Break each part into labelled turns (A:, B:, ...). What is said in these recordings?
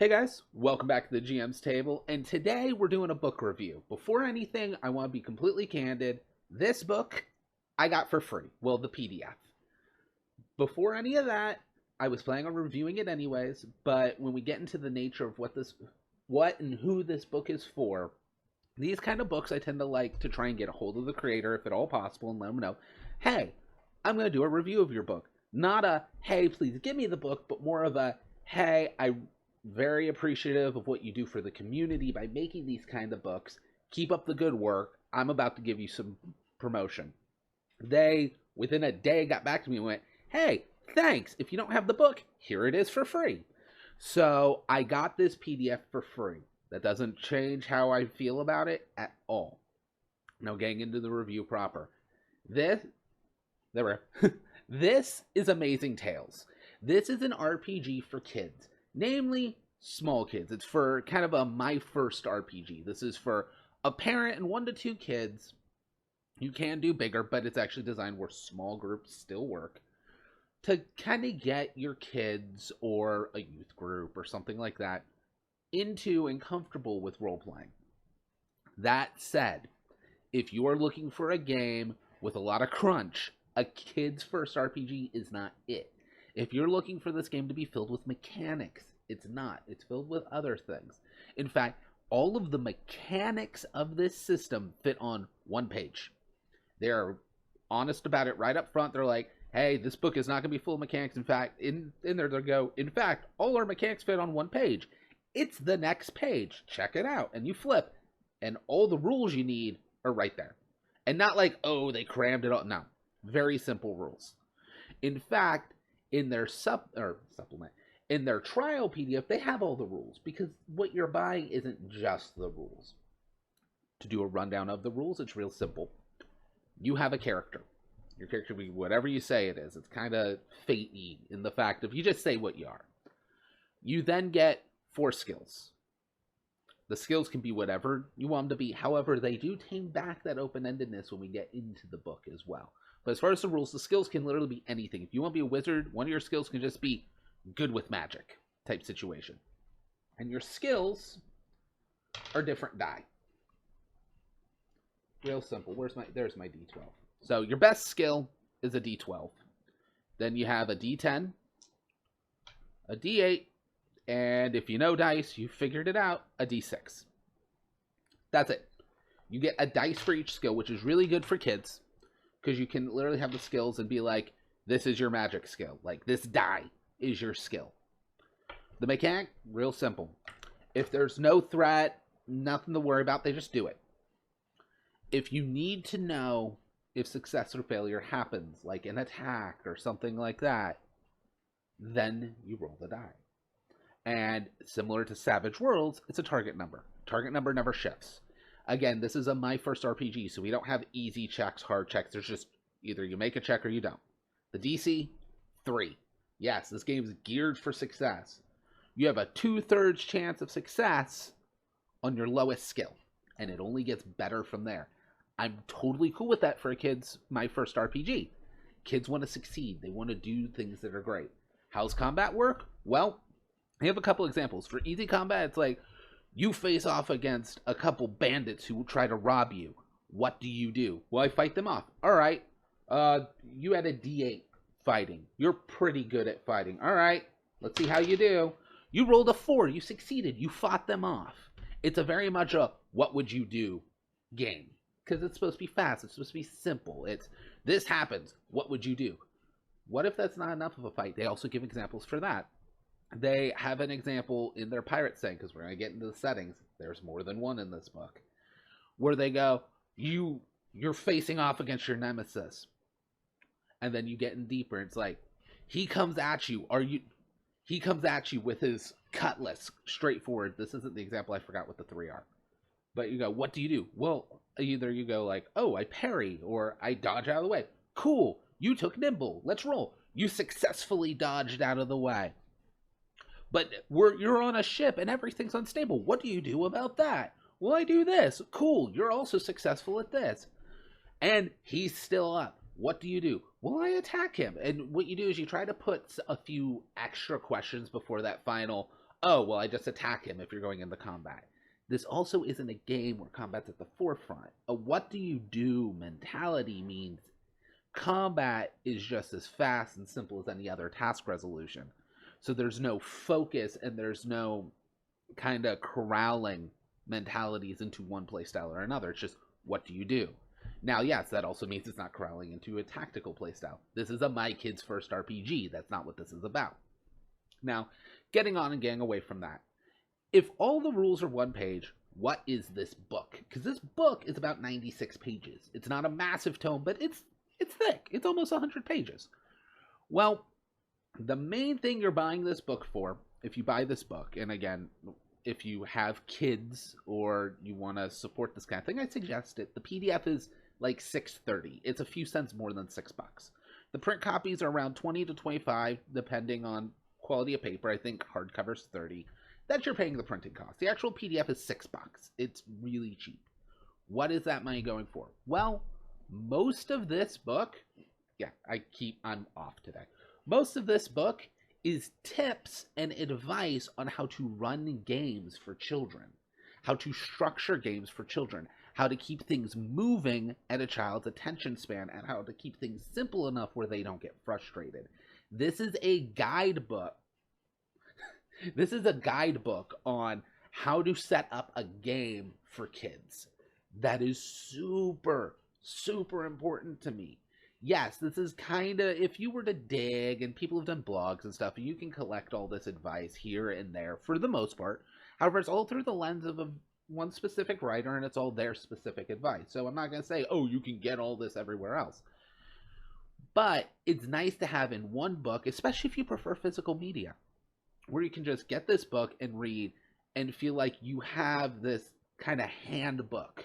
A: Hey guys, welcome back to the GM's Table, and today we're doing a book review. Before anything, I want to be completely candid. This book I got for free. Well, the PDF. Before any of that, I was planning on reviewing it anyways, but when we get into the nature of what and who this book is for, these kind of books I tend to like to try and get a hold of the creator if at all possible and let them know, hey, I'm going to do a review of your book. Not a, hey, please give me the book, but more of a, hey, I'm very appreciative of what you do for the community by making these kind of books. Keep up the good work. I'm about to give you some promotion. They, within a day, got back to me and went, hey, thanks. If you don't have the book, here it is for free. So I got this PDF for free. That doesn't change how I feel about it at all. Now getting into the review proper. This is Amazing Tales. This is an RPG for kids, namely small kids. It's for kind of a my first RPG. This is for a parent and 1 to 2 kids. You can do bigger, but it's actually designed where small groups still work to kind of get your kids or a youth group or something like that into and comfortable with role playing. That said, if you are looking for a game with a lot of crunch, a kid's first RPG is not it. If you're looking for this game to be filled with mechanics, it's not. It's filled with other things. In fact, all of the mechanics of this system fit on 1 page. They're honest about it right up front. They're like, hey, this book is not going to be full of mechanics. In fact, in there they'll go, in fact, all our mechanics fit on 1 page. It's the next page. Check it out. And you flip, and all the rules you need are right there. And not like, oh, they crammed it all. No. Very simple rules. In fact, in their supplement, in their trial PDF, they have all the rules because what you're buying isn't just the rules. To do a rundown of the rules, it's real simple. You have a character. Your character will be whatever you say it is. It's kind of fate-y in the fact of you just say what you are. You then get 4 skills. The skills can be whatever you want them to be. However, they do tame back that open-endedness when we get into the book as well. But as far as the rules, the skills can literally be anything. If you want to be a wizard, one of your skills can just be good with magic type situation. And your skills are different die. Real simple. There's my D12. So your best skill is a D12. Then you have a D10, a D8, and if you know dice, you figured it out, a D6. That's it. You get a dice for each skill, which is really good for kids. Because you can literally have the skills and be like, this is your magic skill. Like, this die is your skill. The mechanic, real simple. If there's no threat, nothing to worry about, they just do it. If you need to know if success or failure happens, like an attack or something like that, then you roll the die. And similar to Savage Worlds, it's a target number. Target number never shifts. Again, this is a my first RPG, so we don't have easy checks, hard checks. There's just either you make a check or you don't. The DC, 3. Yes, this game is geared for success. You have a 2/3 chance of success on your lowest skill, and it only gets better from there. I'm totally cool with that for a kid's my first RPG. Kids want to succeed. They want to do things that are great. How's combat work? Well, I have a couple examples. For easy combat, it's like, you face off against a couple bandits who will try to rob you. What do? Well, I fight them off. All right. You had a D8 fighting. You're pretty good at fighting. All right. Let's see how you do. You rolled a 4. You succeeded. You fought them off. It's a very much a what would you do game. Because it's supposed to be fast. It's supposed to be simple. It's this happens. What would you do? What if that's not enough of a fight? They also give examples for that. They have an example in their pirate setting, because we're going to get into the settings. There's more than one in this book. Where they go, you're facing off against your nemesis. And then you get in deeper. It's like, he comes at you. He comes at you with his cutlass, straightforward. This isn't the example. I forgot what the 3 are. But you go, what do you do? Well, either you go like, oh, I parry, or I dodge out of the way. Cool. You took nimble. Let's roll. You successfully dodged out of the way. But you're on a ship and everything's unstable. What do you do about that? Well, I do this. Cool. You're also successful at this. And he's still up. What do you do? Well, I attack him. And what you do is you try to put a few extra questions before that final, oh, well, I just attack him if you're going into combat. This also isn't a game where combat's at the forefront. A what do you do mentality means combat is just as fast and simple as any other task resolution. So there's no focus and there's no kind of corralling mentalities into one playstyle or another. It's just, what do you do? Now, yes, that also means it's not corralling into a tactical playstyle. This is a my kid's first RPG. That's not what this is about. Now, getting on and getting away from that. If all the rules are one page, what is this book? Because this book is about 96 pages. It's not a massive tome, but it's thick. It's almost 100 pages. Well, the main thing you're buying this book for, if you buy this book, and again, if you have kids or you want to support this kind of thing, I suggest it. The PDF is like $6.30. It's a few cents more than $6. The print copies are around 20 to 25, depending on quality of paper. I think hardcover's 30. That's you're paying the printing cost. The actual PDF is $6. It's really cheap. What is that money going for? Well, most of this book, I'm off today. Most of this book is tips and advice on how to run games for children, how to structure games for children, how to keep things moving at a child's attention span, and how to keep things simple enough where they don't get frustrated. This is a guidebook. This is a guidebook on how to set up a game for kids. That is super, super important to me. Yes, this is kind of, if you were to dig, and people have done blogs and stuff, you can collect all this advice here and there for the most part. However, it's all through the lens of one specific writer, and it's all their specific advice. So I'm not going to say, oh, you can get all this everywhere else. But it's nice to have in one book, especially if you prefer physical media, where you can just get this book and read and feel like you have this kind of handbook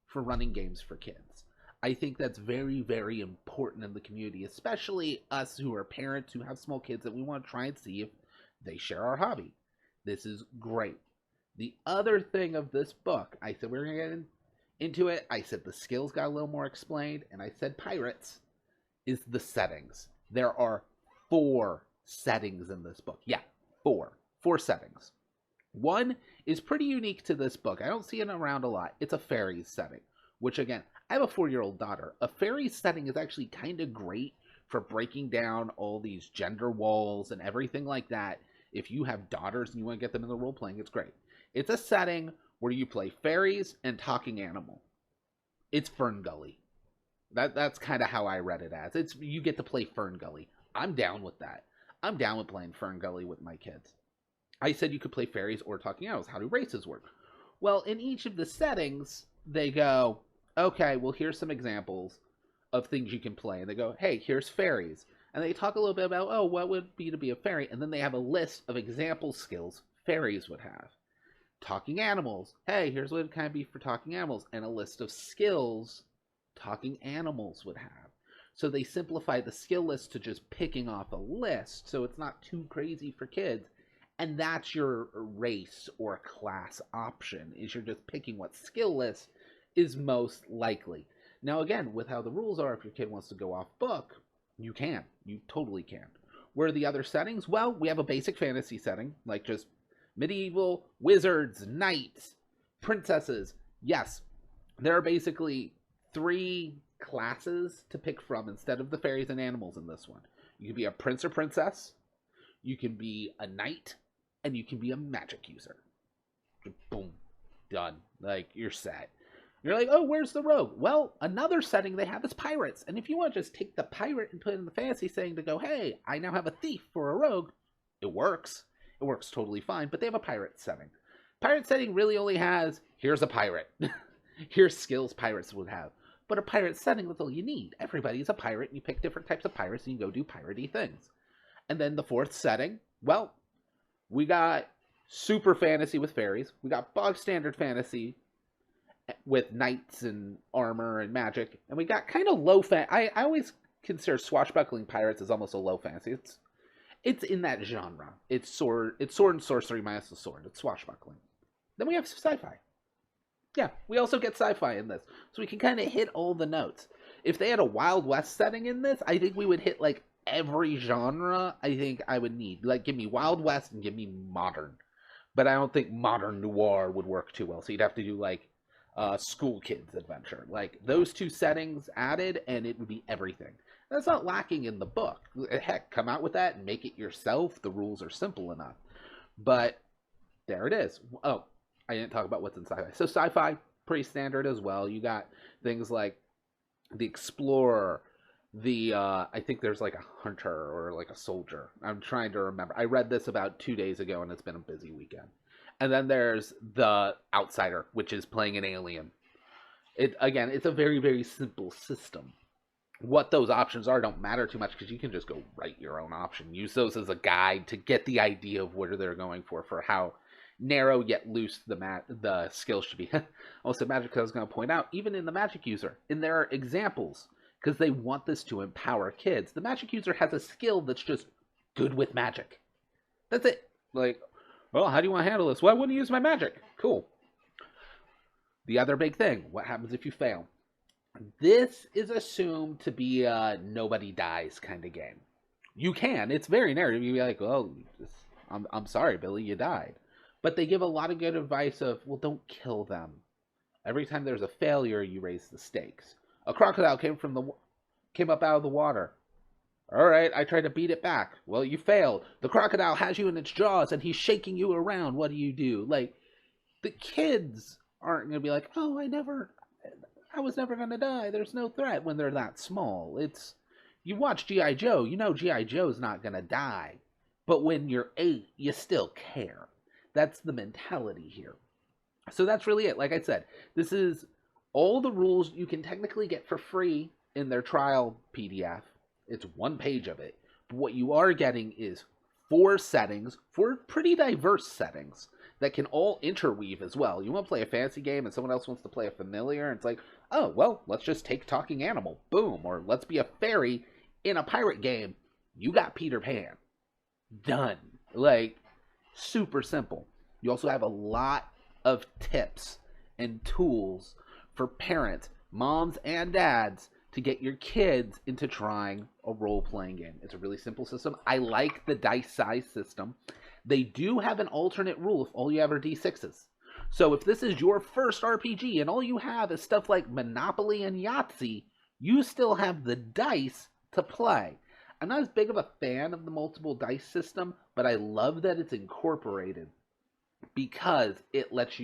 A: for running games for kids. I think that's very, very important in the community, especially us who are parents who have small kids that we want to try and see if they share our hobby. This is great. The other thing of this book, I said we were going to get into it. I said the skills got a little more explained, and I said pirates is the settings. There are 4 settings in this book. Yeah, 4 settings. One is pretty unique to this book. I don't see it around a lot. It's a fairies setting, which again, I have a 4-year-old daughter. A fairies setting is actually kind of great for breaking down all these gender walls and everything like that. If you have daughters and you want to get them in the role playing, it's great. It's a setting where you play fairies and talking animal. It's Fern Gully. That's kind of how I read it as. You get to play Fern Gully. I'm down with that. I'm down with playing Fern Gully with my kids. I said you could play fairies or talking animals. How do races work? Well, in each of the settings, they go, okay, well, here's some examples of things you can play. And they go, hey, here's fairies. And they talk a little bit about, oh, what would it be to be a fairy? And then they have a list of example skills fairies would have. Talking animals. Hey, here's what it kind of be for talking animals. And a list of skills talking animals would have. So they simplify the skill list to just picking off a list, so it's not too crazy for kids. And that's your race or class option, is you're just picking what skill list is most likely. Now again, with how the rules are, if your kid wants to go off book, you can. You totally can. Where are the other settings? Well, we have a basic fantasy setting, like just medieval, wizards, knights, princesses. Yes, there are basically 3 classes to pick from instead of the fairies and animals in this one. You can be a prince or princess, you can be a knight, and you can be a magic user. Boom. Done. Like, you're set. You're like, oh, where's the rogue? Well, another setting they have is pirates. And if you want to just take the pirate and put it in the fantasy setting to go, hey, I now have a thief for a rogue, it works. It works totally fine, but they have a pirate setting. Pirate setting really only has, here's a pirate. Here's skills pirates would have. But a pirate setting, that's all you need. Everybody's a pirate, and you pick different types of pirates, and you go do piratey things. And then the 4th setting, well, we got super fantasy with fairies. We got bog standard fantasy with knights and armor and magic. And we got kind of low I always consider swashbuckling pirates as almost a low fantasy. It's in that genre. It's sword and sorcery minus the sword. It's swashbuckling. Then we have sci-fi. Yeah, we also get sci-fi in this. So we can kind of hit all the notes. If they had a Wild West setting in this, I think we would hit like every genre I think I would need. Like, give me Wild West and give me modern. but I don't think modern noir would work too well. So you'd have to do like school kids adventure, like those two settings added, and it would be everything. That's not lacking in the book. Heck, come out with that and make it yourself. The rules are simple enough. But there it is. Oh, I didn't talk about what's in sci-fi. So sci-fi, pretty standard as well. You got things like the explorer, the I think there's like a hunter or like a soldier. I'm trying to remember. I read this about 2 days ago, and it's been a busy weekend. And then there's the outsider, which is playing an alien. It's a very, very simple system. What those options are don't matter too much because you can just go write your own option. Use those as a guide to get the idea of where they're going for how narrow yet loose the skills should be. Also, magic, I was going to point out, even in the magic user, in their examples, because they want this to empower kids, the magic user has a skill that's just good with magic. That's it. Like, well, how do you want to handle this? Well, I wouldn't use my magic. Cool. The other big thing, what happens if you fail? This is assumed to be a nobody dies kind of game. You can. It's very narrative. You'd be like, well, I'm sorry, Billy, you died. But they give a lot of good advice of, well, don't kill them. Every time there's a failure, you raise the stakes. A crocodile came up out of the water. All right, I tried to beat it back. Well, you failed. The crocodile has you in its jaws, and he's shaking you around. What do? Like, the kids aren't going to be like, oh, I was never going to die. There's no threat when they're that small. You watch G.I. Joe, you know G.I. Joe's not going to die. But when you're 8, you still care. That's the mentality here. So that's really it. Like I said, this is all the rules you can technically get for free in their trial PDF. It's 1 page of it. But what you are getting is 4 settings, 4 pretty diverse settings that can all interweave as well. You want to play a fantasy game and someone else wants to play a familiar, and it's like, oh, well, let's just take talking animal. Boom. Or let's be a fairy in a pirate game. You got Peter Pan. Done. Like, super simple. You also have a lot of tips and tools for parents, moms and dads, to get your kids into trying a role-playing game. It's a really simple system. I like the dice size system. They do have an alternate rule if all you have are D6s. So if this is your first RPG and all you have is stuff like Monopoly and Yahtzee, you still have the dice to play. I'm not as big of a fan of the multiple dice system, but I love that it's incorporated because it lets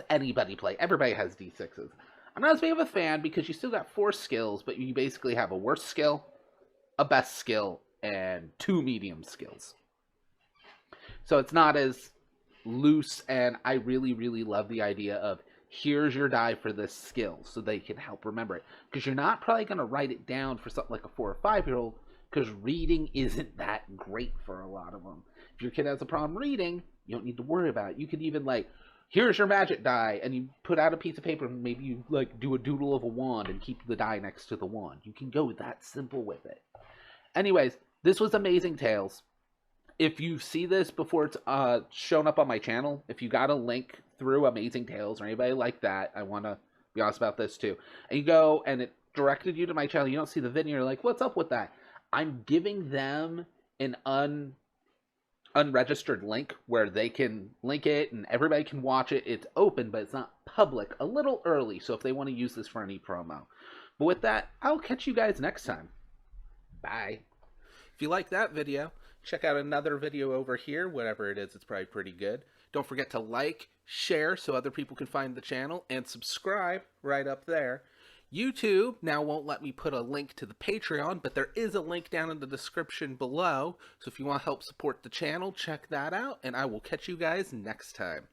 A: anybody play. Everybody has D6s. I'm not as big of a fan because you still got 4 skills, but you basically have a worst skill, a best skill, and 2 medium skills. So it's not as loose, and I really, really love the idea of here's your die for this skill so they can help remember it. Because you're not probably going to write it down for something like a 4 or 5-year-old because reading isn't that great for a lot of them. If your kid has a problem reading, you don't need to worry about it. You could even here's your magic die, and you put out a piece of paper and maybe you do a doodle of a wand and keep the die next to the wand. You can go that simple with it. Anyways, this was Amazing Tales. If you see this before it's shown up on my channel, if you got a link through Amazing Tales or anybody like that, I want to be honest about this too, and you go and it directed you to my channel, you don't see the video, you're like, what's up with that? I'm giving them an unregistered link where they can link it and everybody can watch it. It's open, but it's not public, a little early, so if they want to use this for any promo. But with that, I'll catch you guys next time. Bye. If you like that video, check out another video over here. Whatever it is, it's probably pretty good. Don't forget to like, share so other people can find the channel, and subscribe right up there. YouTube now won't let me put a link to the Patreon, but there is a link down in the description below. So if you want to help support the channel, check that out, and I will catch you guys next time.